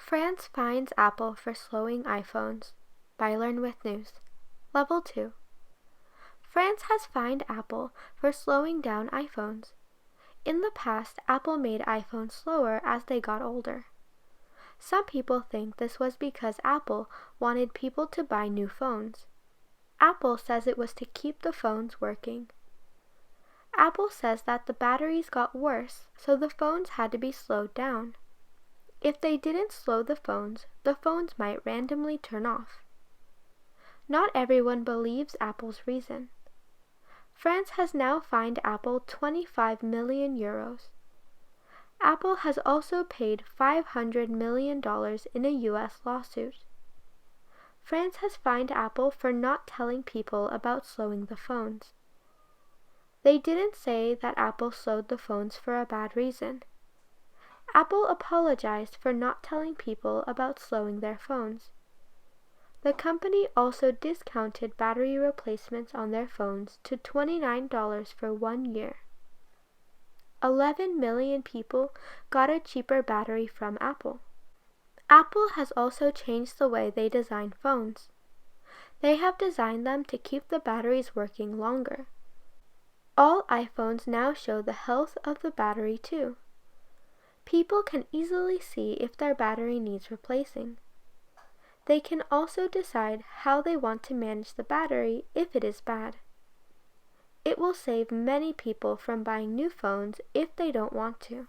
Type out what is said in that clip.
France fines Apple for slowing iPhones. By Learn with News. Level 2. France has fined Apple for slowing down iPhones. In the past, Apple made iPhones slower as they got older. Some people think this was because Apple wanted people to buy new phones. Apple says it was to keep the phones working. Apple says that the batteries got worse, so the phones had to be slowed down. If they didn't slow the phones might randomly turn off. Not everyone believes Apple's reason. France has now fined Apple 25 million euros. Apple has also paid $500 million in a U.S. lawsuit. France has fined Apple for not telling people about slowing the phones. They didn't say that Apple slowed the phones for a bad reason. Apple apologized for not telling people about slowing their phones. The company also discounted battery replacements on their phones to $29 for 1 year. 11 million people got a cheaper battery from Apple. Apple has also changed the way they design phones. They have designed them to keep the batteries working longer. All iPhones now show the health of the battery too. People can easily see if their battery needs replacing. They can also decide how they want to manage the battery if it is bad. It will save many people from buying new phones if they don't want to.